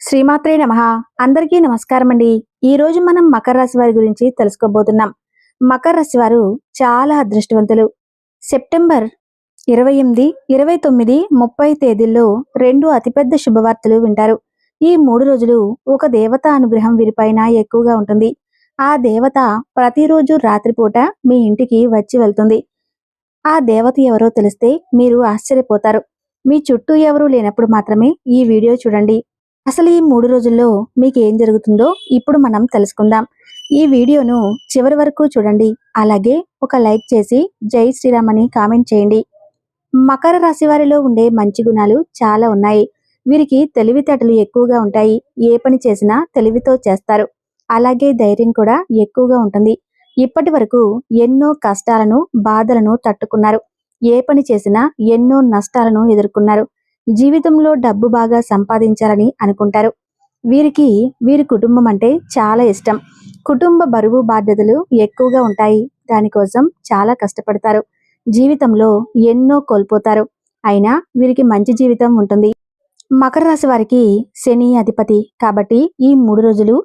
శ్రీమాత్రే నమః. అందరికీ నమస్కారం అండి. ఈ రోజు మనం మకర రాశి వారి గురించి తెలుసుకోబోతున్నాం. మకర రాశి వారు చాలా అదృష్టవంతులు. సెప్టెంబర్ 28, 29, 30 తేదీల్లో 2 అతిపెద్ద శుభవార్తలు వింటారు. ఈ 3 రోజులు ఒక దేవత అనుగ్రహం వీరిపైన ఎక్కువగా ఉంటుంది. ఆ దేవత ప్రతిరోజు రాత్రిపూట మీ ఇంటికి వచ్చి వెళ్తుంది. ఆ దేవత ఎవరో తెలిస్తే మీరు ఆశ్చర్యపోతారు. మీ చుట్టూ ఎవరూ లేనప్పుడు మాత్రమే ఈ వీడియో చూడండి. అసలు ఈ 3 రోజుల్లో మీకేం జరుగుతుందో ఇప్పుడు మనం తెలుసుకుందాం. ఈ వీడియోను చివరి వరకు చూడండి. అలాగే ఒక లైక్ చేసి జై శ్రీరామ్ అని కామెంట్ చేయండి. మకర రాశి వారిలో ఉండే మంచి గుణాలు చాలా ఉన్నాయి. వీరికి తెలివితేటలు ఎక్కువగా ఉంటాయి. ఏ పని చేసినా తెలివితో చేస్తారు. అలాగే ధైర్యం కూడా ఎక్కువగా ఉంటుంది. ఇప్పటి వరకు ఎన్నో కష్టాలను, బాధలను తట్టుకున్నారు. ఏ పని చేసినా ఎన్నో నష్టాలను ఎదుర్కొన్నారు. జీవితంలో డబ్బు బాగా సంపాదించాలని అనుకుంటారు. వీరికి వీరి కుటుంబం అంటే చాలా ఇష్టం. కుటుంబ బరువు బాధ్యతలు ఎక్కువగా ఉంటాయి. దానికోసం చాలా కష్టపడతారు. జీవితంలో ఎన్నో కోల్పోతారు. అయినా వీరికి మంచి జీవితం ఉంటుంది. మకర రాశి వారికి శని అధిపతి కాబట్టి ఈ 3 రోజులు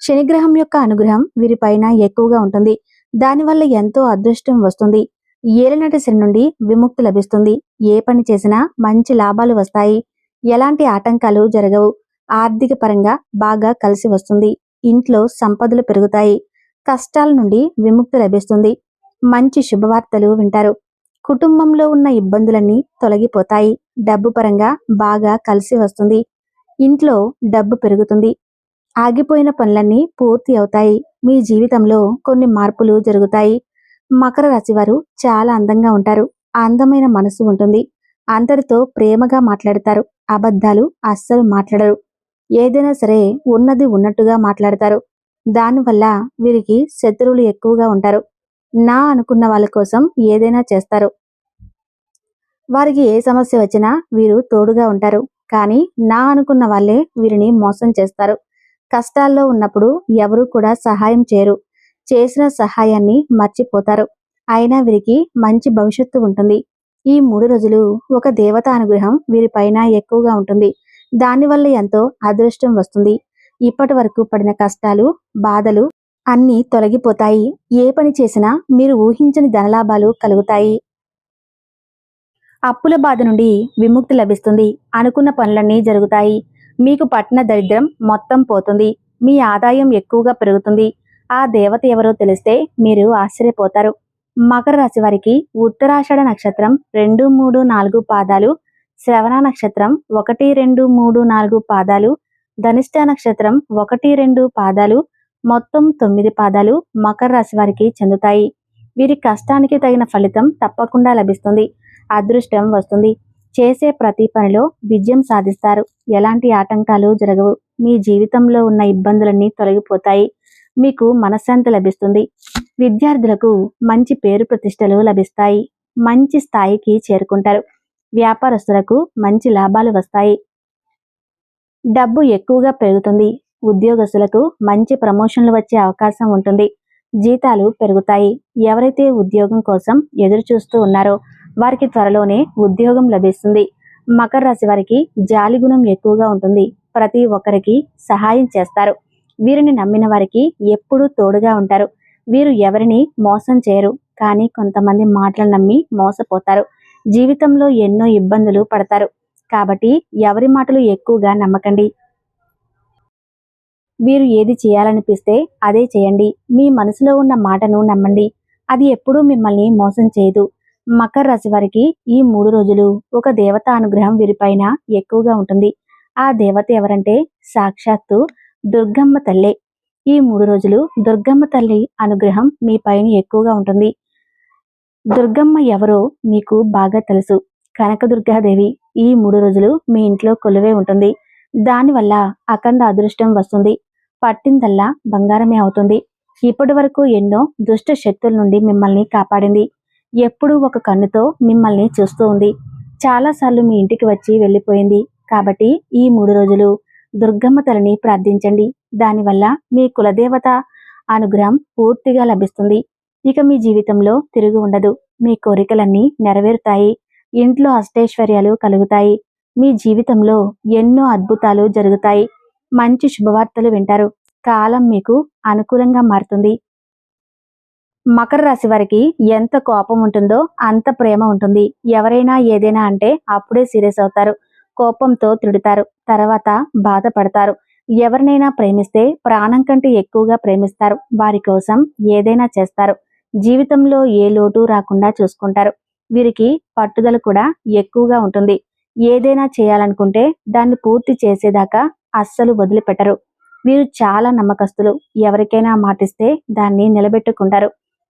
శనిగ్రహం యొక్క అనుగ్రహం వీరిపైన ఎక్కువగా ఉంటుంది. దానివల్ల ఎంతో అదృష్టం వస్తుంది. ఏలినాటి శని నుండి విముక్తి లభిస్తుంది. ఏ పని చేసినా మంచి లాభాలు వస్తాయి. ఎలాంటి ఆటంకాలు జరగవు. ఆర్థిక పరంగా బాగా కలిసి వస్తుంది. ఇంట్లో సంపదలు పెరుగుతాయి. కష్టాల నుండి విముక్తి లభిస్తుంది. మంచి శుభవార్తలు వింటారు. కుటుంబంలో ఉన్న ఇబ్బందులన్నీ తొలగిపోతాయి. డబ్బు పరంగా బాగా కలిసి వస్తుంది. ఇంట్లో డబ్బు పెరుగుతుంది. ఆగిపోయిన పనులన్నీ పూర్తి అవుతాయి. మీ జీవితంలో కొన్ని మార్పులు జరుగుతాయి. మకర రాశి వారు చాలా అందంగా ఉంటారు. అందమైన మనసు ఉంటుంది. అందరితో ప్రేమగా మాట్లాడతారు. అబద్ధాలు అస్సలు మాట్లాడరు. ఏదైనా సరే ఉన్నది ఉన్నట్టుగా మాట్లాడతారు. దానివల్ల వీరికి శత్రువులు ఎక్కువగా ఉంటారు. నా అనుకున్న వాళ్ళ కోసం ఏదైనా చేస్తారు. వారికి ఏ సమస్య వచ్చినా వీరు తోడుగా ఉంటారు. కానీ నా అనుకున్న వాళ్ళే వీరిని మోసం చేస్తారు. కష్టాల్లో ఉన్నప్పుడు ఎవరూ కూడా సహాయం చేయరు. చేసిన సహాయాన్ని మర్చిపోతారు. అయినా వీరికి మంచి భవిష్యత్తు ఉంటుంది. ఈ 3 రోజులు ఒక దేవత అనుగ్రహం వీరిపైన ఎక్కువగా ఉంటుంది. దానివల్ల ఎంతో అదృష్టం వస్తుంది. ఇప్పటి వరకు పడిన కష్టాలు, బాధలు అన్నీ తొలగిపోతాయి. ఏ పని చేసినా మీరు ఊహించని ధనలాభాలు కలుగుతాయి. అప్పుల బాధ నుండి విముక్తి లభిస్తుంది. అనుకున్న పనులన్నీ జరుగుతాయి. మీకు పట్టిన దరిద్రం మొత్తం పోతుంది. మీ ఆదాయం ఎక్కువగా పెరుగుతుంది. ఆ దేవత ఎవరో తెలిస్తే మీరు ఆశ్చర్యపోతారు. మకర రాశి వారికి ఉత్తరాషాఢ నక్షత్రం 2, 3, 4 పాదాలు, శ్రవణ నక్షత్రం 1, 2, 3, 4 పాదాలు, ధనిష్ట నక్షత్రం 1, 2 పాదాలు, మొత్తం 9 పాదాలు మకర రాశి వారికి చెందుతాయి. వీరి కష్టానికి తగిన ఫలితం తప్పకుండా లభిస్తుంది. అదృష్టం వస్తుంది. చేసే ప్రతి పనిలో విజయం సాధిస్తారు. ఎలాంటి ఆటంకాలు జరగవు. మీ జీవితంలో ఉన్న ఇబ్బందులన్నీ తొలగిపోతాయి. మీకు మనశ్శాంతి లభిస్తుంది. విద్యార్థులకు మంచి పేరు ప్రతిష్టలు లభిస్తాయి. మంచి స్థాయికి చేరుకుంటారు. వ్యాపారస్తులకు మంచి లాభాలు వస్తాయి. డబ్బు ఎక్కువగా పెరుగుతుంది. ఉద్యోగస్తులకు మంచి ప్రమోషన్లు వచ్చే అవకాశం ఉంటుంది. జీతాలు పెరుగుతాయి. ఎవరైతే ఉద్యోగం కోసం ఎదురు చూస్తూ ఉన్నారో వారికి త్వరలోనే ఉద్యోగం లభిస్తుంది. మకర రాశి వారికి జాలి గుణం ఎక్కువగా ఉంటుంది. ప్రతి ఒక్కరికి సహాయం చేస్తారు. వీరిని నమ్మిన వారికి ఎప్పుడూ తోడుగా ఉంటారు. వీరు ఎవరిని మోసం చేయరు. కానీ కొంతమంది మాటలు నమ్మి మోసపోతారు. జీవితంలో ఎన్నో ఇబ్బందులు పడతారు. కాబట్టి ఎవరి మాటలు ఎక్కువగా నమ్మకండి. వీరు ఏది చేయాలనిపిస్తే అదే చేయండి. మీ మనసులో ఉన్న మాటను నమ్మండి. అది ఎప్పుడూ మిమ్మల్ని మోసం చేయదు. మకర రాశి వారికి ఈ 3 రోజులు ఒక దేవత అనుగ్రహం వీరిపైన ఎక్కువగా ఉంటుంది. ఆ దేవత ఎవరంటే సాక్షాత్తు దుర్గమ్మ తల్లే. ఈ 3 రోజులు దుర్గమ్మ తల్లి అనుగ్రహం మీ పైన ఎక్కువగా ఉంటుంది. దుర్గమ్మ ఎవరో మీకు బాగా తెలుసు. కనకదుర్గాదేవి ఈ 3 రోజులు మీ ఇంట్లో కొలువే ఉంటుంది. దానివల్ల అఖండ అదృష్టం వస్తుంది. పట్టిందల్లా బంగారమే అవుతుంది. ఇప్పటి వరకు ఎన్నో దుష్ట శక్తుల నుండి మిమ్మల్ని కాపాడింది. ఎప్పుడూ ఒక కన్నుతో మిమ్మల్ని చూస్తూ ఉంది. చాలాసార్లు మీ ఇంటికి వచ్చి వెళ్ళిపోయింది. కాబట్టి ఈ 3 రోజులు దుర్గమ్మ తల్లిని ప్రార్థించండి. దానివల్ల మీ కులదేవత అనుగ్రహం పూర్తిగా లభిస్తుంది. ఇక మీ జీవితంలో తిరుగు ఉండదు. మీ కోరికలన్నీ నెరవేరుతాయి. ఇంట్లో అష్టైశ్వర్యాలు కలుగుతాయి. మీ జీవితంలో ఎన్నో అద్భుతాలు జరుగుతాయి. మంచి శుభవార్తలు వింటారు. కాలం మీకు అనుకూలంగా మారుతుంది. మకర రాశి వారికి ఎంత కోపం ఉంటుందో అంత ప్రేమ ఉంటుంది. ఎవరైనా ఏదైనా అంటే అప్పుడే సీరియస్ అవుతారు. కోపంతో తిడుతారు, తర్వాత బాధపడతారు. ఎవరినైనా ప్రేమిస్తే ప్రాణం కంటే ఎక్కువగా ప్రేమిస్తారు. వారి కోసం ఏదైనా చేస్తారు. జీవితంలో ఏ లోటు రాకుండా చూసుకుంటారు. వీరికి పట్టుదల కూడా ఎక్కువగా ఉంటుంది. ఏదైనా చేయాలనుకుంటే దాన్ని పూర్తి చేసేదాకా అస్సలు వదిలిపెట్టరు. వీరు చాలా నమ్మకస్తులు. ఎవరికైనా మాటిస్తే దాన్ని నిలబెట్టుకుంటారు.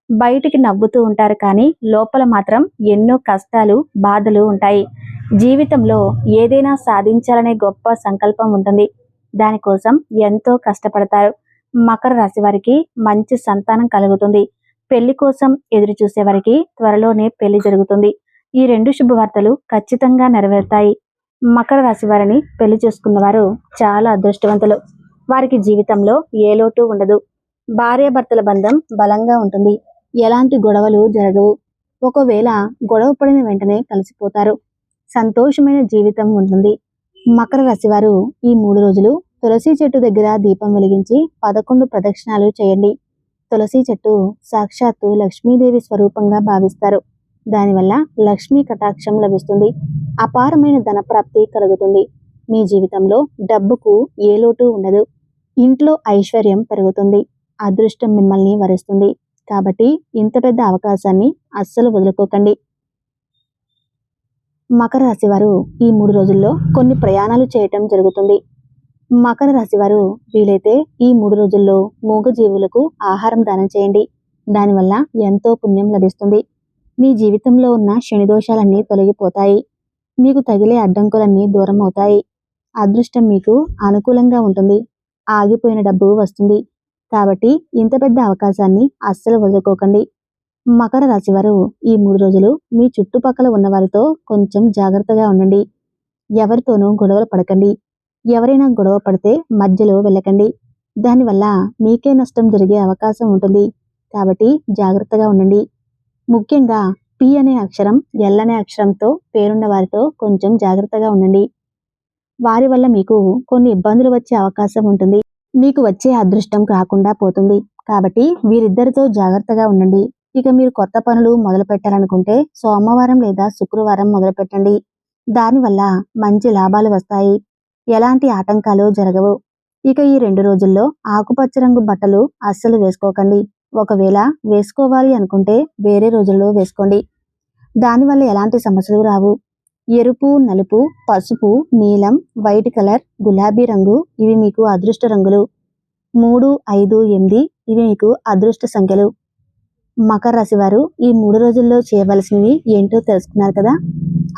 బయటికి నవ్వుతూ ఉంటారు, కానీ లోపల మాత్రం ఎన్నో కష్టాలు, బాధలు ఉంటాయి. జీవితంలో ఏదైనా సాధించాలనే గొప్ప సంకల్పం ఉంటుంది. దానికోసం ఎంతో కష్టపడతారు. మకర రాశి వారికి మంచి సంతానం కలుగుతుంది. పెళ్లి కోసం ఎదురు చూసే వారికి త్వరలోనే పెళ్లి జరుగుతుంది. ఈ రెండు శుభవార్తలు ఖచ్చితంగా నెరవేరుతాయి. మకర రాశి వారిని పెళ్లి చేసుకున్న వారు చాలా అదృష్టవంతులు. వారికి జీవితంలో ఏ లోటు ఉండదు. భార్యాభర్తల బంధం బలంగా ఉంటుంది. ఎలాంటి గొడవలు జరగవు. ఒకవేళ గొడవ పడిన వెంటనే కలిసిపోతారు. సంతోషమైన జీవితం ఉంటుంది. మకర రాశి వారు ఈ 3 రోజులు తులసి చెట్టు దగ్గర దీపం వెలిగించి 11 ప్రదక్షిణాలు చేయండి. తులసి చెట్టు సాక్షాత్తు లక్ష్మీదేవి స్వరూపంగా భావిస్తారు. దానివల్ల లక్ష్మీ కటాక్షం లభిస్తుంది. అపారమైన ధనప్రాప్తి కలుగుతుంది. మీ జీవితంలో డబ్బుకు ఏ లోటు ఉండదు. ఇంట్లో ఐశ్వర్యం పెరుగుతుంది. అదృష్టం మిమ్మల్ని వరిస్తుంది. కాబట్టి ఇంత పెద్ద అవకాశాన్ని అస్సలు వదులుకోకండి. మకర రాశి వారు ఈ 3 రోజుల్లో కొన్ని ప్రయాణాలు చేయటం జరుగుతుంది. మకర రాశి వారు వీలైతే ఈ 3 రోజుల్లో మూగజీవులకు ఆహారం దానం చేయండి. దానివల్ల ఎంతో పుణ్యం లభిస్తుంది. మీ జీవితంలో ఉన్న శని దోషాలన్నీ తొలగిపోతాయి. మీకు తగిలే అడ్డంకులన్నీ దూరం అవుతాయి. అదృష్టం మీకు అనుకూలంగా ఉంటుంది. ఆగిపోయిన డబ్బు వస్తుంది. కాబట్టి ఇంత పెద్ద అవకాశాన్ని అస్సలు వదులుకోకండి. మకర రాశి వారు ఈ 3 రోజులు మీ చుట్టుపక్కల ఉన్న వారితో కొంచెం జాగ్రత్తగా ఉండండి. ఎవరితోనూ గొడవలు పడకండి. ఎవరైనా గొడవ పడితే మధ్యలో వెళ్ళకండి. దానివల్ల మీకే నష్టం జరిగే అవకాశం ఉంటుంది. కాబట్టి జాగ్రత్తగా ఉండండి. ముఖ్యంగా పి అనే అక్షరం, ఎల్ అనే అక్షరంతో పేరున్న వారితో కొంచెం జాగ్రత్తగా ఉండండి. వారి వల్ల మీకు కొన్ని ఇబ్బందులు వచ్చే అవకాశం ఉంటుంది. మీకు వచ్చే అదృష్టం రాకుండా పోతుంది. కాబట్టి వీరిద్దరితో జాగ్రత్తగా ఉండండి. ఇక మీరు కొత్త పనులు మొదలు పెట్టాలనుకుంటే సోమవారం లేదా శుక్రవారం మొదలు పెట్టండి. దానివల్ల మంచి లాభాలు వస్తాయి. ఎలాంటి ఆటంకాలు జరగవు. ఇక ఈ 2 రోజుల్లో ఆకుపచ్చ రంగు బట్టలు అస్సలు వేసుకోకండి. ఒకవేళ వేసుకోవాలి అనుకుంటే వేరే రోజుల్లో వేసుకోండి. దానివల్ల ఎలాంటి సమస్యలు రావు. ఎరుపు, నలుపు, పసుపు, నీలం, వైట్ కలర్, గులాబీ రంగు ఇవి మీకు అదృష్ట రంగులు. 3, 5, 8 ఇవి మీకు అదృష్ట సంఖ్యలు. మకర రాశి వారు ఈ 3 రోజుల్లో చేయవలసినవి ఏంటో తెలుసుకున్నారు కదా.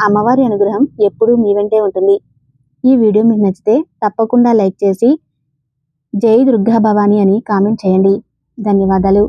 అమ్మవారి అనుగ్రహం ఎప్పుడూ మీ వెంటే ఉంటుంది. ఈ వీడియో మీకు నచ్చితే తప్పకుండా లైక్ చేసి జై దుర్గా భవాని అని కామెంట్ చేయండి. ధన్యవాదాలు.